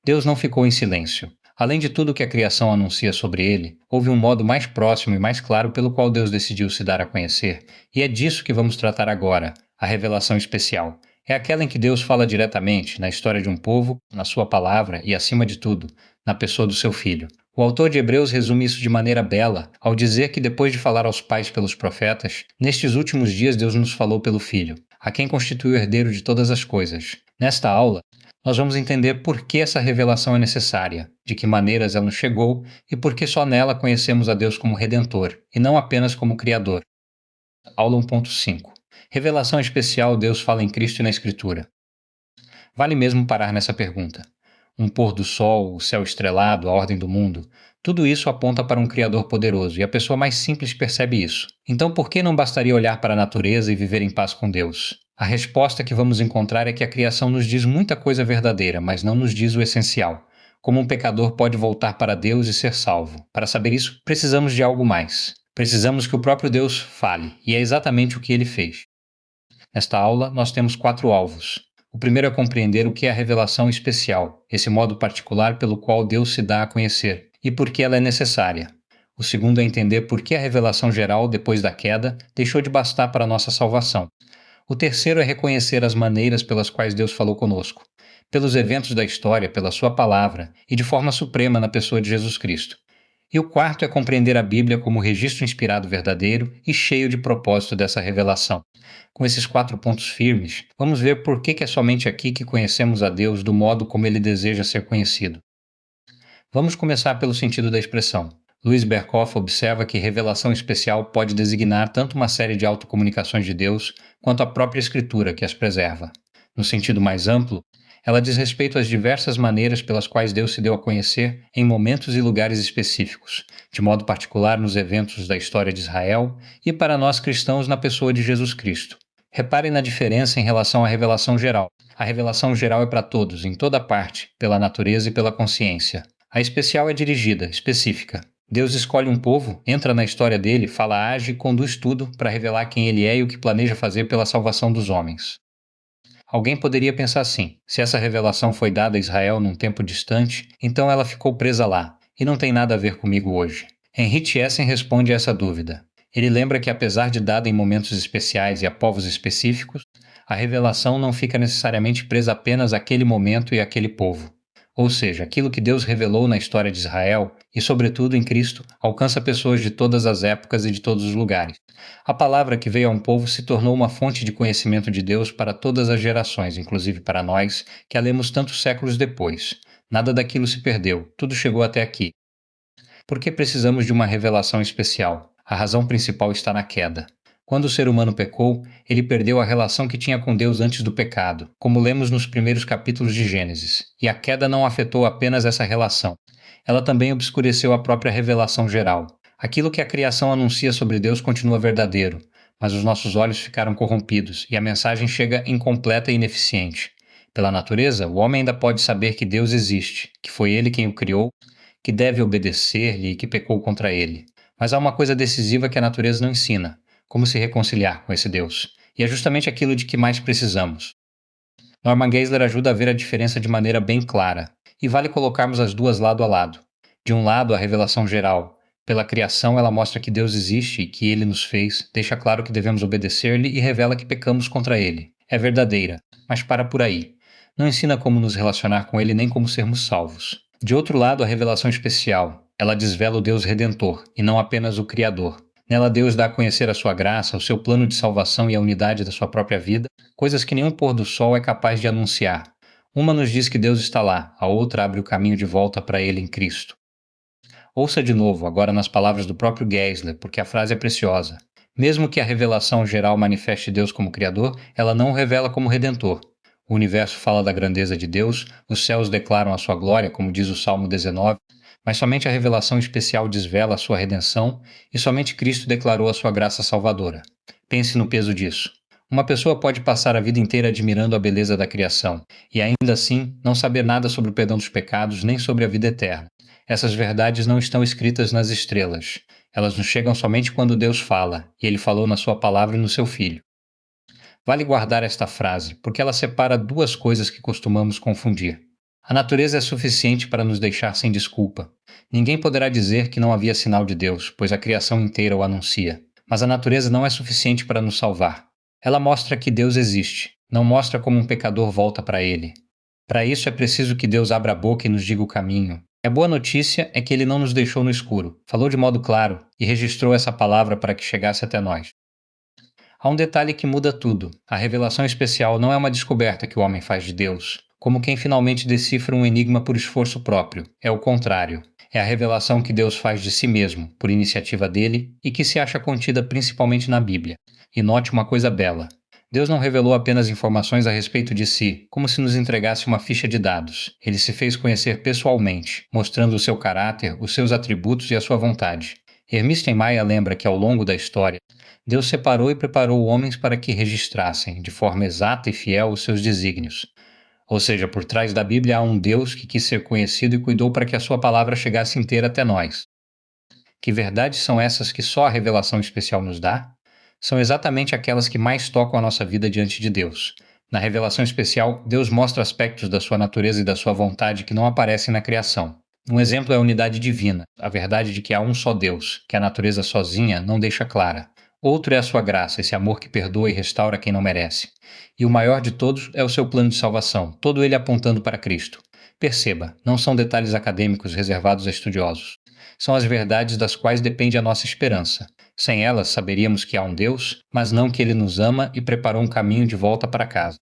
Deus não ficou em silêncio. Além de tudo que a criação anuncia sobre ele, houve um modo mais próximo e mais claro pelo qual Deus decidiu se dar a conhecer, e é disso que vamos tratar agora, a revelação especial. É aquela em que Deus fala diretamente, na história de um povo, na sua palavra e, acima de tudo, na pessoa do seu filho. O autor de Hebreus resume isso de maneira bela ao dizer que, depois de falar aos pais pelos profetas, nestes últimos dias Deus nos falou pelo Filho, a quem constitui o herdeiro de todas as coisas. Nesta aula, nós vamos entender por que essa revelação é necessária, de que maneiras ela nos chegou e por que só nela conhecemos a Deus como Redentor, e não apenas como Criador. Aula 1.5. Revelação especial: Deus fala em Cristo e na Escritura. Vale mesmo parar nessa pergunta. Um pôr do sol, o céu estrelado, a ordem do mundo, tudo isso aponta para um Criador poderoso, e a pessoa mais simples percebe isso. Então por que não bastaria olhar para a natureza e viver em paz com Deus? A resposta que vamos encontrar é que a criação nos diz muita coisa verdadeira, mas não nos diz o essencial. Como um pecador pode voltar para Deus e ser salvo? Para saber isso, precisamos de algo mais. Precisamos que o próprio Deus fale, e é exatamente o que ele fez. Nesta aula, nós temos 4 alvos. O primeiro é compreender o que é a revelação especial, esse modo particular pelo qual Deus se dá a conhecer, e por que ela é necessária. O segundo é entender por que a revelação geral, depois da queda, deixou de bastar para a nossa salvação. O terceiro é reconhecer as maneiras pelas quais Deus falou conosco, pelos eventos da história, pela sua palavra e de forma suprema na pessoa de Jesus Cristo. E o quarto é compreender a Bíblia como registro inspirado verdadeiro e cheio de propósito dessa revelação. Com esses 4 pontos firmes, vamos ver por que é somente aqui que conhecemos a Deus do modo como ele deseja ser conhecido. Vamos começar pelo sentido da expressão. Louis Berkhof observa que revelação especial pode designar tanto uma série de autocomunicações de Deus quanto a própria Escritura que as preserva. No sentido mais amplo, ela diz respeito às diversas maneiras pelas quais Deus se deu a conhecer em momentos e lugares específicos, de modo particular nos eventos da história de Israel e para nós cristãos na pessoa de Jesus Cristo. Reparem na diferença em relação à revelação geral. A revelação geral é para todos, em toda parte, pela natureza e pela consciência. A especial é dirigida, específica. Deus escolhe um povo, entra na história dele, fala, age e conduz tudo para revelar quem ele é e o que planeja fazer pela salvação dos homens. Alguém poderia pensar assim: se essa revelação foi dada a Israel num tempo distante, então ela ficou presa lá, e não tem nada a ver comigo hoje. Henry Essen responde a essa dúvida. Ele lembra que, apesar de dada em momentos especiais e a povos específicos, a revelação não fica necessariamente presa apenas àquele momento e àquele povo. Ou seja, aquilo que Deus revelou na história de Israel, e sobretudo em Cristo, alcança pessoas de todas as épocas e de todos os lugares. A palavra que veio a um povo se tornou uma fonte de conhecimento de Deus para todas as gerações, inclusive para nós, que a lemos tantos séculos depois. Nada daquilo se perdeu, tudo chegou até aqui. Por que precisamos de uma revelação especial? A razão principal está na queda. Quando o ser humano pecou, ele perdeu a relação que tinha com Deus antes do pecado, como lemos nos primeiros capítulos de Gênesis. E a queda não afetou apenas essa relação. Ela também obscureceu a própria revelação geral. Aquilo que a criação anuncia sobre Deus continua verdadeiro, mas os nossos olhos ficaram corrompidos e a mensagem chega incompleta e ineficiente. Pela natureza, o homem ainda pode saber que Deus existe, que foi ele quem o criou, que deve obedecer-lhe e que pecou contra ele. Mas há uma coisa decisiva que a natureza não ensina: como se reconciliar com esse Deus. E é justamente aquilo de que mais precisamos. Norman Geisler ajuda a ver a diferença de maneira bem clara, e vale colocarmos as duas lado a lado. De um lado, a revelação geral. Pela criação, ela mostra que Deus existe e que ele nos fez, deixa claro que devemos obedecer-lhe e revela que pecamos contra ele. É verdadeira, mas para por aí. Não ensina como nos relacionar com ele nem como sermos salvos. De outro lado, a revelação especial. Ela desvela o Deus Redentor, e não apenas o Criador. Nela, Deus dá a conhecer a sua graça, o seu plano de salvação e a unidade da sua própria vida, coisas que nenhum pôr do sol é capaz de anunciar. Uma nos diz que Deus está lá, a outra abre o caminho de volta para ele em Cristo. Ouça de novo, agora nas palavras do próprio Geisler, porque a frase é preciosa. Mesmo que a revelação geral manifeste Deus como Criador, ela não o revela como Redentor. O universo fala da grandeza de Deus, os céus declaram a sua glória, como diz o Salmo 19, mas somente a revelação especial desvela a sua redenção e somente Cristo declarou a sua graça salvadora. Pense no peso disso. Uma pessoa pode passar a vida inteira admirando a beleza da criação e ainda assim não saber nada sobre o perdão dos pecados nem sobre a vida eterna. Essas verdades não estão escritas nas estrelas. Elas nos chegam somente quando Deus fala, e Ele falou na sua palavra e no seu Filho. Vale guardar esta frase, porque ela separa duas coisas que costumamos confundir. A natureza é suficiente para nos deixar sem desculpa. Ninguém poderá dizer que não havia sinal de Deus, pois a criação inteira o anuncia. Mas a natureza não é suficiente para nos salvar. Ela mostra que Deus existe, não mostra como um pecador volta para Ele. Para isso é preciso que Deus abra a boca e nos diga o caminho. A boa notícia é que Ele não nos deixou no escuro, falou de modo claro e registrou essa palavra para que chegasse até nós. Há um detalhe que muda tudo. A revelação especial não é uma descoberta que o homem faz de Deus, como quem finalmente decifra um enigma por esforço próprio. É o contrário. É a revelação que Deus faz de si mesmo, por iniciativa dele, e que se acha contida principalmente na Bíblia. E note uma coisa bela. Deus não revelou apenas informações a respeito de si, como se nos entregasse uma ficha de dados. Ele se fez conhecer pessoalmente, mostrando o seu caráter, os seus atributos e a sua vontade. Hermes Maia lembra que, ao longo da história, Deus separou e preparou homens para que registrassem, de forma exata e fiel, os seus desígnios. Ou seja, por trás da Bíblia há um Deus que quis ser conhecido e cuidou para que a sua palavra chegasse inteira até nós. Que verdades são essas que só a revelação especial nos dá? São exatamente aquelas que mais tocam a nossa vida diante de Deus. Na revelação especial, Deus mostra aspectos da sua natureza e da sua vontade que não aparecem na criação. Um exemplo é a unidade divina, a verdade de que há um só Deus, que a natureza sozinha não deixa clara. Outro é a sua graça, esse amor que perdoa e restaura quem não merece. E o maior de todos é o seu plano de salvação, todo ele apontando para Cristo. Perceba, não são detalhes acadêmicos reservados a estudiosos. São as verdades das quais depende a nossa esperança. Sem elas, saberíamos que há um Deus, mas não que Ele nos ama e preparou um caminho de volta para casa.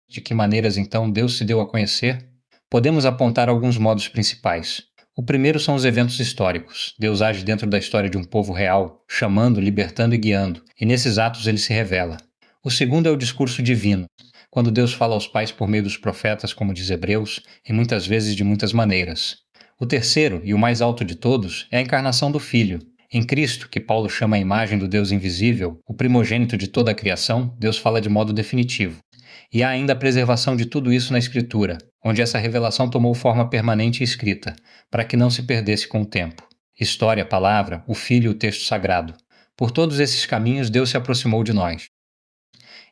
De que maneiras, então, Deus se deu a conhecer? Podemos apontar alguns modos principais. O primeiro são os eventos históricos. Deus age dentro da história de um povo real, chamando, libertando e guiando, e nesses atos ele se revela. O segundo é o discurso divino, quando Deus fala aos pais por meio dos profetas, como diz Hebreus, e muitas vezes de muitas maneiras. O terceiro, e o mais alto de todos, é a encarnação do Filho. Em Cristo, que Paulo chama a imagem do Deus invisível, o primogênito de toda a criação, Deus fala de modo definitivo. E há ainda a preservação de tudo isso na Escritura, onde essa revelação tomou forma permanente e escrita, para que não se perdesse com o tempo. História, palavra, o Filho e o texto sagrado. Por todos esses caminhos, Deus se aproximou de nós.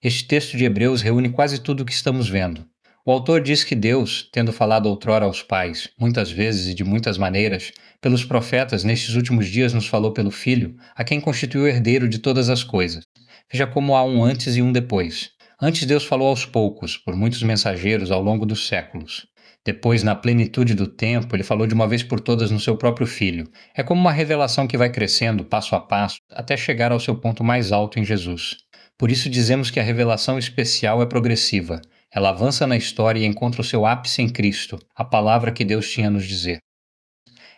Este texto de Hebreus reúne quase tudo o que estamos vendo. O autor diz que Deus, tendo falado outrora aos pais, muitas vezes e de muitas maneiras, pelos profetas, nestes últimos dias nos falou pelo Filho, a quem constituiu herdeiro de todas as coisas. Veja como há um antes e um depois. Antes Deus falou aos poucos, por muitos mensageiros ao longo dos séculos. Depois, na plenitude do tempo, ele falou de uma vez por todas no seu próprio Filho. É como uma revelação que vai crescendo passo a passo até chegar ao seu ponto mais alto em Jesus. Por isso dizemos que a revelação especial é progressiva. Ela avança na história e encontra o seu ápice em Cristo, a palavra que Deus tinha a nos dizer.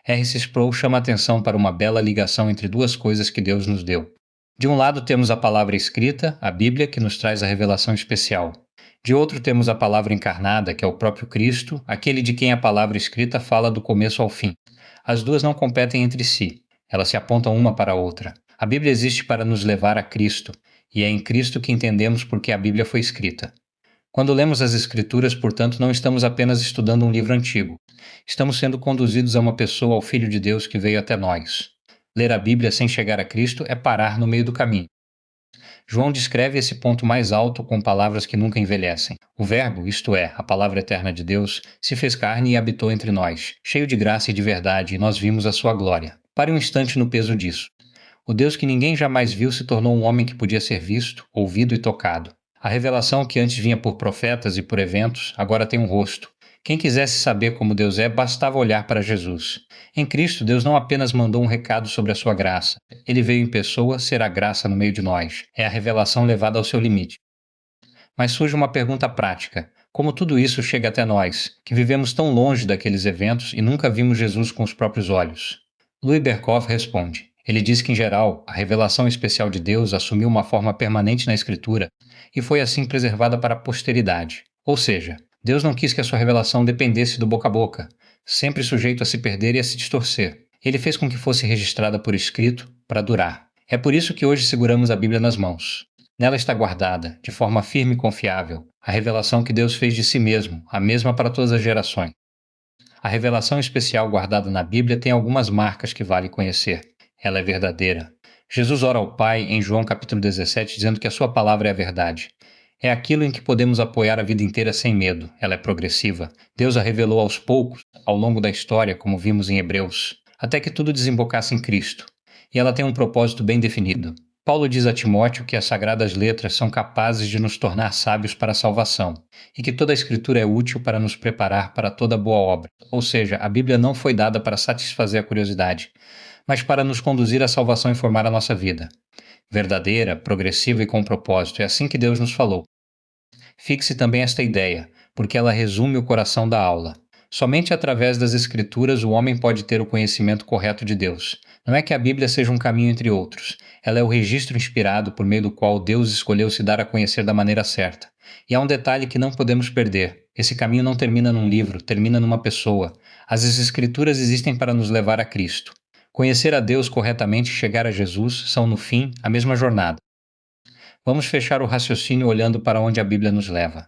R.C. Sproul chama atenção para uma bela ligação entre duas coisas que Deus nos deu. De um lado temos a palavra escrita, a Bíblia, que nos traz a revelação especial. De outro temos a palavra encarnada, que é o próprio Cristo, aquele de quem a palavra escrita fala do começo ao fim. As duas não competem entre si, elas se apontam uma para a outra. A Bíblia existe para nos levar a Cristo, e é em Cristo que entendemos por que a Bíblia foi escrita. Quando lemos as Escrituras, portanto, não estamos apenas estudando um livro antigo. Estamos sendo conduzidos a uma pessoa, ao Filho de Deus que veio até nós. Ler a Bíblia sem chegar a Cristo é parar no meio do caminho. João descreve esse ponto mais alto com palavras que nunca envelhecem. O Verbo, isto é, a palavra eterna de Deus, se fez carne e habitou entre nós, cheio de graça e de verdade, e nós vimos a sua glória. Pare um instante no peso disso. O Deus que ninguém jamais viu se tornou um homem que podia ser visto, ouvido e tocado. A revelação que antes vinha por profetas e por eventos, agora tem um rosto. Quem quisesse saber como Deus é, bastava olhar para Jesus. Em Cristo, Deus não apenas mandou um recado sobre a sua graça. Ele veio em pessoa ser a graça no meio de nós. É a revelação levada ao seu limite. Mas surge uma pergunta prática. Como tudo isso chega até nós, que vivemos tão longe daqueles eventos e nunca vimos Jesus com os próprios olhos? Louis Berkhof responde. Ele diz que, em geral, a revelação especial de Deus assumiu uma forma permanente na Escritura e foi assim preservada para a posteridade. Ou seja, Deus não quis que a sua revelação dependesse do boca a boca, sempre sujeito a se perder e a se distorcer. Ele fez com que fosse registrada por escrito para durar. É por isso que hoje seguramos a Bíblia nas mãos. Nela está guardada, de forma firme e confiável, a revelação que Deus fez de si mesmo, a mesma para todas as gerações. A revelação especial guardada na Bíblia tem algumas marcas que vale conhecer. Ela é verdadeira. Jesus ora ao Pai em João capítulo 17, dizendo que a sua palavra é a verdade. É aquilo em que podemos apoiar a vida inteira sem medo. Ela é progressiva. Deus a revelou aos poucos, ao longo da história, como vimos em Hebreus, até que tudo desembocasse em Cristo. E ela tem um propósito bem definido. Paulo diz a Timóteo que as sagradas letras são capazes de nos tornar sábios para a salvação, e que toda a Escritura é útil para nos preparar para toda boa obra. Ou seja, a Bíblia não foi dada para satisfazer a curiosidade, mas para nos conduzir à salvação e formar a nossa vida. Verdadeira, progressiva e com propósito. É assim que Deus nos falou. Fixe também esta ideia, porque ela resume o coração da aula. Somente através das Escrituras o homem pode ter o conhecimento correto de Deus. Não é que a Bíblia seja um caminho entre outros. Ela é o registro inspirado por meio do qual Deus escolheu se dar a conhecer da maneira certa. E há um detalhe que não podemos perder. Esse caminho não termina num livro, termina numa pessoa. As Escrituras existem para nos levar a Cristo. Conhecer a Deus corretamente e chegar a Jesus são, no fim, a mesma jornada. Vamos fechar o raciocínio olhando para onde a Bíblia nos leva.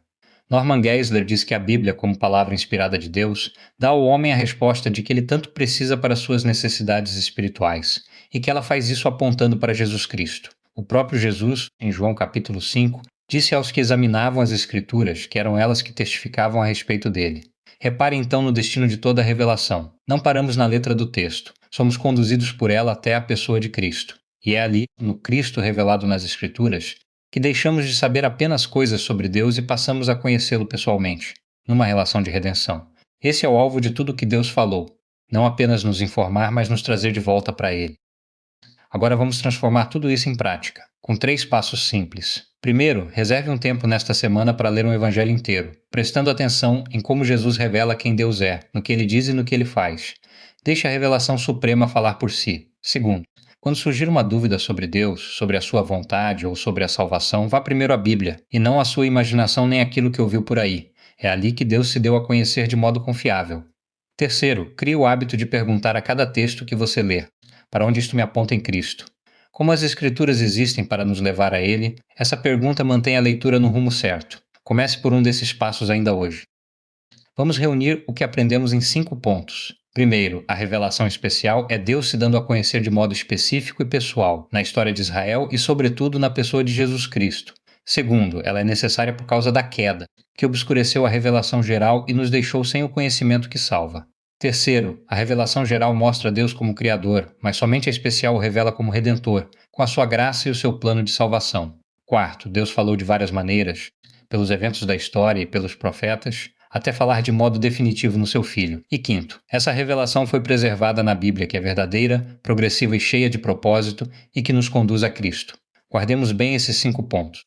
Norman Geisler diz que a Bíblia, como palavra inspirada de Deus, dá ao homem a resposta de que ele tanto precisa para suas necessidades espirituais, e que ela faz isso apontando para Jesus Cristo. O próprio Jesus, em João capítulo 5, disse aos que examinavam as Escrituras que eram elas que testificavam a respeito dele. Repare então no destino de toda a revelação. Não paramos na letra do texto, somos conduzidos por ela até a pessoa de Cristo. E é ali, no Cristo revelado nas Escrituras, que deixamos de saber apenas coisas sobre Deus e passamos a conhecê-lo pessoalmente, numa relação de redenção. Esse é o alvo de tudo o que Deus falou, não apenas nos informar, mas nos trazer de volta para Ele. Agora vamos transformar tudo isso em prática, com 3 passos simples. Primeiro, reserve um tempo nesta semana para ler um evangelho inteiro, prestando atenção em como Jesus revela quem Deus é, no que Ele diz e no que Ele faz. Deixe a revelação suprema falar por si. Segundo, quando surgir uma dúvida sobre Deus, sobre a sua vontade ou sobre a salvação, vá primeiro à Bíblia, e não à sua imaginação nem aquilo que ouviu por aí. É ali que Deus se deu a conhecer de modo confiável. Terceiro, crie o hábito de perguntar a cada texto que você lê: para onde isto me aponta em Cristo? Como as Escrituras existem para nos levar a Ele, essa pergunta mantém a leitura no rumo certo. Comece por um desses passos ainda hoje. Vamos reunir o que aprendemos em 5 pontos. Primeiro, a revelação especial é Deus se dando a conhecer de modo específico e pessoal, na história de Israel e, sobretudo, na pessoa de Jesus Cristo. Segundo, ela é necessária por causa da queda, que obscureceu a revelação geral e nos deixou sem o conhecimento que salva. Terceiro, a revelação geral mostra Deus como Criador, mas somente a especial o revela como Redentor, com a sua graça e o seu plano de salvação. Quarto, Deus falou de várias maneiras, pelos eventos da história e pelos profetas, até falar de modo definitivo no seu Filho. E quinto, essa revelação foi preservada na Bíblia, que é verdadeira, progressiva e cheia de propósito e que nos conduz a Cristo. Guardemos bem esses 5 pontos.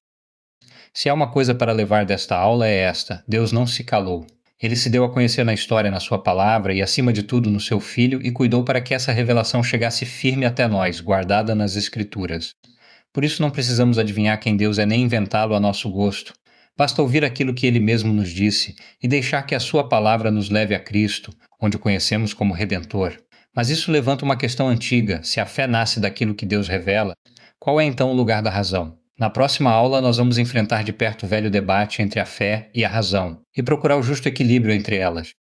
Se há uma coisa para levar desta aula é esta: Deus não se calou. Ele se deu a conhecer na história, na sua palavra e, acima de tudo, no seu Filho e cuidou para que essa revelação chegasse firme até nós, guardada nas Escrituras. Por isso não precisamos adivinhar quem Deus é nem inventá-lo a nosso gosto. Basta ouvir aquilo que Ele mesmo nos disse e deixar que a sua palavra nos leve a Cristo, onde o conhecemos como Redentor. Mas isso levanta uma questão antiga: se a fé nasce daquilo que Deus revela, qual é então o lugar da razão? Na próxima aula, nós vamos enfrentar de perto o velho debate entre a fé e a razão e procurar o justo equilíbrio entre elas.